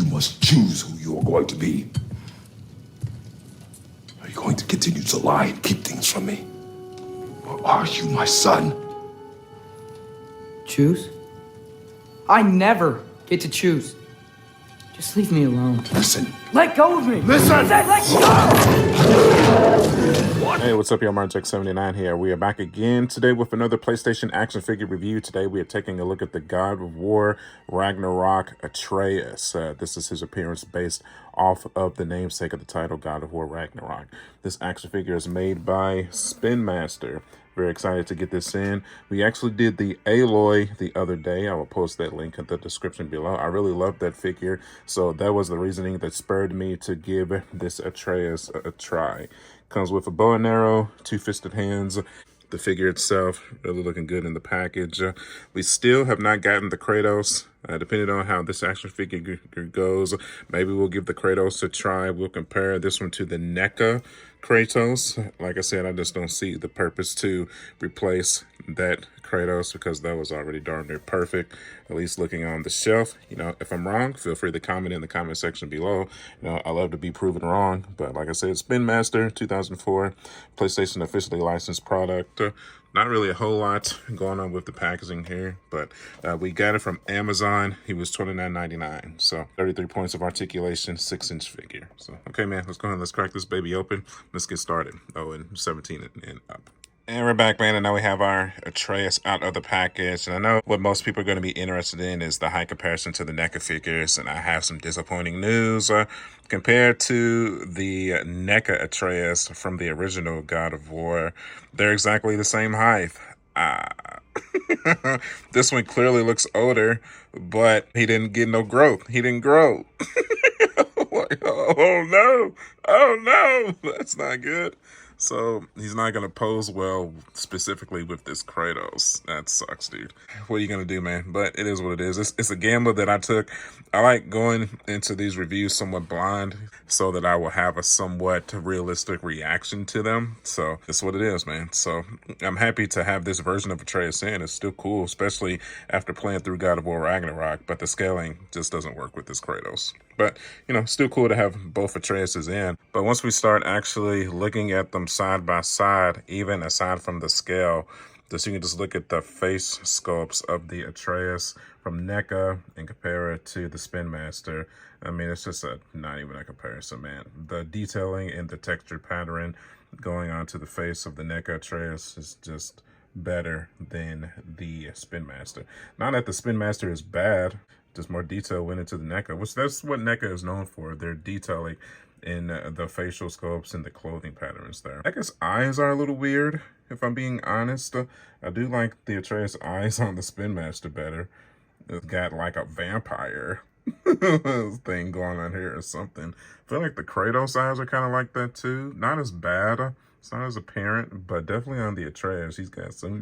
You must choose who you are going to be. Are you going to continue to lie and keep things from me? Or are you my son? Choose? I never get to choose. Just leave me alone. Listen. Let go of me! Listen! I said let go! Hey, what's up, y'all? MarTech79 here. We are back again today with another PlayStation action figure review. Today we are taking a look at the God of War Ragnarok Atreus. This is his appearance based off of the namesake of the title, God of War Ragnarok. This action figure is made by Spin Master. Very excited to get this in. We actually did the Aloy the other day. I will post that link in the description below. I really love that figure, so that was the reasoning that spurred me to give this Atreus a try. Comes with a bow and arrow, two-fisted hands. The figure itself really looking good in the package. We still have not gotten the Kratos. Depending on how this action figure goes, maybe we'll give the Kratos a try. We'll compare this one to the Neca Kratos. Like I said, I just don't see the purpose to replace that Kratos because that was already darn near perfect, at least looking on the shelf. You know, if I'm wrong, feel free to comment in the comment section below. You know, I love to be proven wrong, but like I said, Spin Master 2004, PlayStation officially licensed product. Not really a whole lot going on with the packaging here, but we got it from Amazon. He was $29.99, so 33 points of articulation, 6-inch figure. So, okay, man, let's go ahead and let's crack this baby open. Let's get started. Oh, and 17 and up. And we're back, man, and now we have our Atreus out of the package. And I know what most people are going to be interested in is the high comparison to the NECA figures, and I have some disappointing news. Compared to the NECA Atreus from the original God of War, they're exactly the same height. This one clearly looks older, but he didn't get no growth. He didn't grow. Oh, no. Oh, no. That's not good. So he's not going to pose well specifically with this Kratos. That sucks, dude. What are you going to do, man? But it is what it is. It's a gamble that I took. I like going into these reviews somewhat blind so that I will have a somewhat realistic reaction to them. So it's what it is, man. So I'm happy to have this version of Atreus in. It's still cool, especially after playing through God of War Ragnarok. But the scaling just doesn't work with this Kratos. But, you know, still cool to have both Atreuses in. But once we start actually looking at them side by side, even aside from the scale, just you can just look at the face sculpts of the Atreus from NECA and compare it to the Spin Master. I mean, it's just not even a comparison, man. The detailing and the texture pattern going on to the face of the NECA Atreus is just better than the Spin Master. Not that the Spin Master is bad, just more detail went into the NECA, which that's what NECA is known for. Their detailing in the facial sculpts and the clothing patterns there. NECA's eyes are a little weird, if I'm being honest. I do like the Atreus eyes on the Spin Master better. It's got like a vampire thing going on here or something. I feel like the Kratos eyes are kind of like that too. Not as bad. It's not as apparent, but definitely on the Atreus, he's got some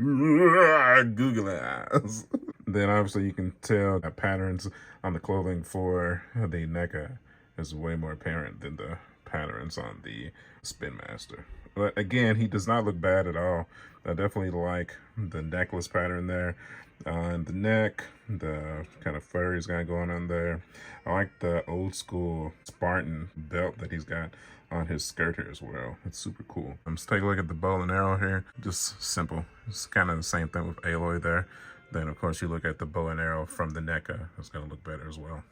googly eyes. Then obviously you can tell the patterns on the clothing for the NECA is way more apparent than the patterns on the Spin Master. But again, he does not look bad at all. I definitely like the necklace pattern there on the neck, the kind of fur he's got going on there. I like the old school Spartan belt that he's got on his skirt here as well. It's super cool. Let's take a look at the bow and arrow here. Just simple. It's kind of the same thing with Aloy there. Then of course you look at the bow and arrow from the NECA. It's going to look better as well.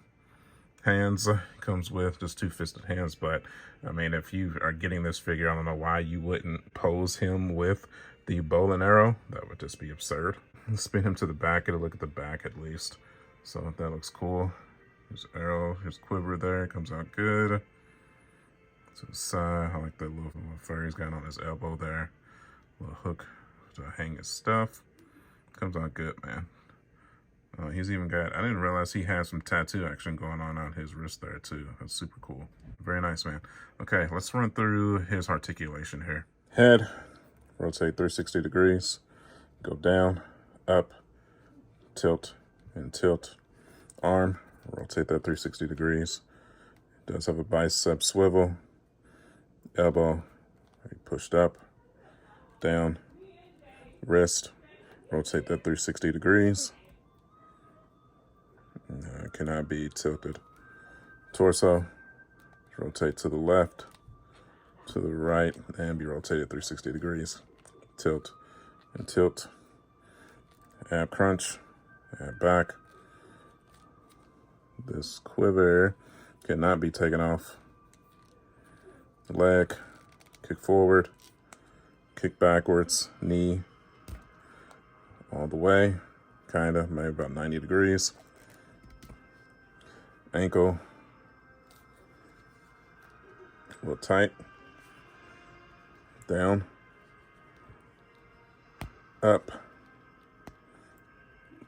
Hands comes with just two-fisted hands, but I mean, if you are getting this figure, I don't know why you wouldn't pose him with the bow and arrow. That would just be absurd. Spin him to the back, get a look at the back at least. So that looks cool. His arrow, his quiver there comes out good. To the side, I like that little fur he's got on his elbow there. Little hook to hang his stuff. Comes out good, man. He's even got, I didn't realize he had some tattoo action going on his wrist there too. That's super cool. Very nice, man. Okay, let's run through his articulation here. Head, rotate 360 degrees. Go down, up, tilt, and tilt. Arm, rotate that 360 degrees. It does have a bicep swivel. Elbow, pushed up, down. Wrist, rotate that 360 degrees. Cannot be tilted Torso, rotate to the left, to the right, and be rotated 360 degrees. Tilt and tilt. Ab crunch, ab back. This quiver cannot be taken off. Leg, kick forward, kick backwards, knee, all the way, kinda, maybe about 90 degrees. Ankle, a little tight, down, up,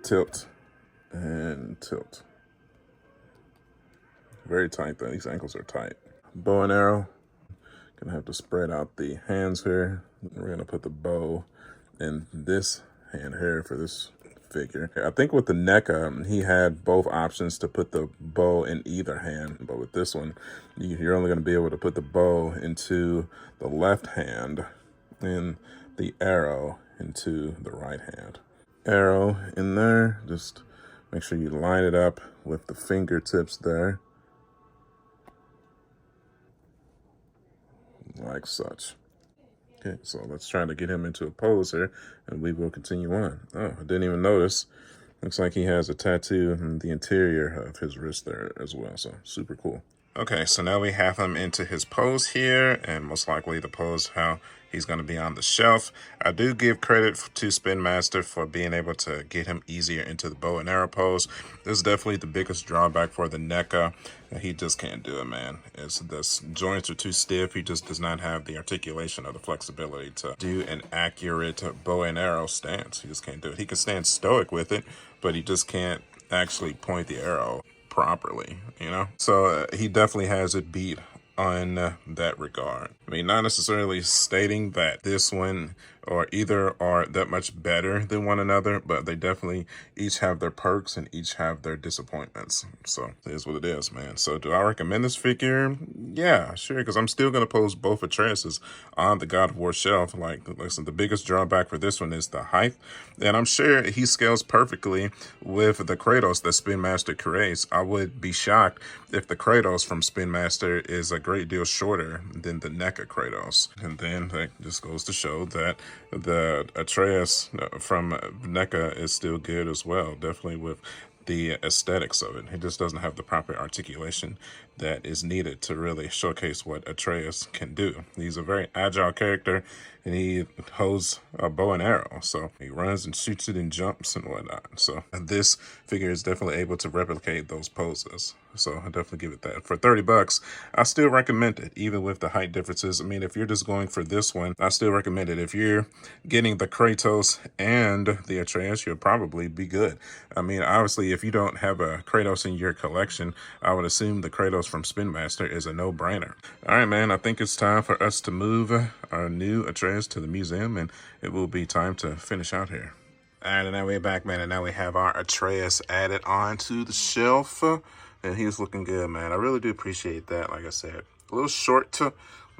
tilt, and tilt. Very tight though, these ankles are tight. Bow and arrow, gonna have to spread out the hands here. We're gonna put the bow in this hand here for this figure. I think with the Neca, he had both options to put the bow in either hand, but with this one, you're only gonna be able to put the bow into the left hand and the arrow into the right hand. Arrow in there, just make sure you line it up with the fingertips there. Like such. Okay, so let's try to get him into a pose here, and we will continue on. Oh, I didn't even notice. Looks like he has a tattoo in the interior of his wrist there as well, so super cool. Okay, so now we have him into his pose here, and most likely the pose how he's going to be on the shelf. I do give credit to Spin Master for being able to get him easier into the bow and arrow pose. This is definitely the biggest drawback for the Neca. He just can't do it, man. The joints are too stiff. He just does not have the articulation or the flexibility to do an accurate bow and arrow stance. He just can't do it. He can stand stoic with it, but he just can't actually point the arrow properly, you know? So he definitely has it beat on that regard. I mean, not necessarily stating that this one or either are that much better than one another, but they definitely each have their perks and each have their disappointments. So it is what it is, man. So do I recommend this figure? Yeah, sure, because I'm still going to pose both Atreus on the God of War shelf. Like, listen, the biggest drawback for this one is the height, and I'm sure he scales perfectly with the Kratos that Spin Master creates. I would be shocked if the Kratos from Spin Master is a great deal shorter than the Neca Kratos. And then that just goes to show that the Atreus from Neca is still good as well, definitely with the aesthetics of it. He just doesn't have the proper articulation that is needed to really showcase what Atreus can do. He's a very agile character, and he holds a bow and arrow, so he runs and shoots it and jumps and whatnot. So this figure is definitely able to replicate those poses. So I definitely give it that. For 30 bucks, I still recommend it, even with the height differences. I mean, if you're just going for this one, I still recommend it. If you're getting the Kratos and the Atreus, you'll probably be good. I mean, obviously, if you don't have a Kratos in your collection, I would assume the Kratos from Spin Master is a no-brainer. All right, man, I think it's time for us to move our new Atreus to the museum, and it will be time to finish out here. All right, and now we're back, man, and now we have our Atreus added onto the shelf. And he's looking good, man. I really do appreciate that. Like I said, a little short when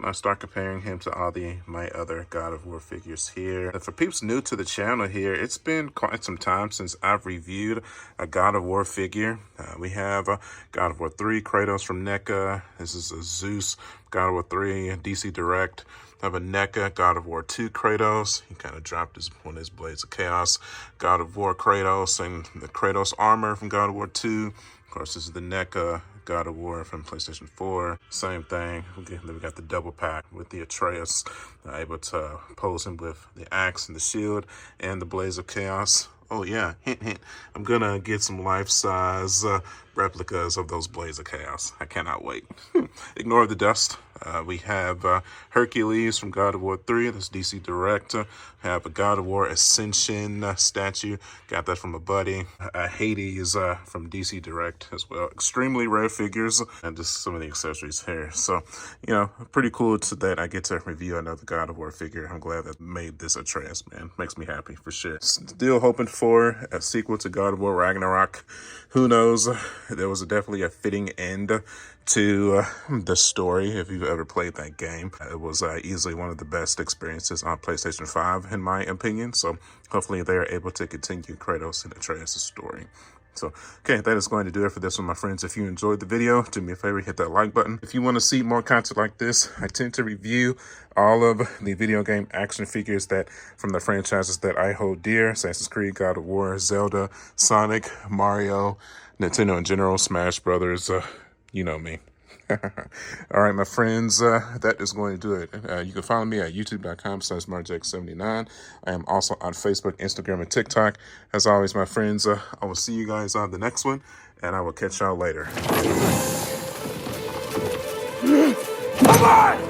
I start comparing him to all my other God of War figures here. And for peeps new to the channel here, it's been quite some time since I've reviewed a God of War figure. We have God of War 3 Kratos from Neca. This is a Zeus God of War 3 DC Direct. I have a Neca God of War 2 Kratos. He kind of dropped one of his Blades of Chaos. God of War Kratos and the Kratos armor from God of War 2. Of course, this is the Neca God of War from PlayStation 4. Same thing. Then we got the double pack with the Atreus. Able to pose him with the axe and the shield and the Blades of Chaos. Oh yeah, hint, hint. I'm gonna get some life-size replicas of those Blades of Chaos. I cannot wait. Ignore the dust. We have Hercules from God of War 3. That's DC Direct. Have a God of War Ascension statue. Got that from a buddy. Hades from DC Direct as well. Extremely rare figures. And just some of the accessories here. So, you know, pretty cool that I get to review another God of War figure. I'm glad that made this Atreus, man. Makes me happy for sure. Still hoping for a sequel to God of War Ragnarok. Who knows? There was definitely a fitting end to the story if you've ever played that game. It was easily one of the best experiences on PlayStation 5 in my opinion, so hopefully they are able to continue Kratos and Atreus' story. So, okay, that is going to do it for this one, my friends. If you enjoyed the video, do me a favor, hit that like button. If you want to see more content like this, I tend to review all of the video game action figures that from the franchises that I hold dear: Assassin's Creed, God of War, Zelda, Sonic, Mario, Nintendo in general, Smash Brothers, you know me. All right, my friends, that is going to do it. You can follow me at youtube.com/marjack79. I am also on Facebook, Instagram, and TikTok. As always, my friends, I will see you guys on the next one, and I will catch y'all later. Come on!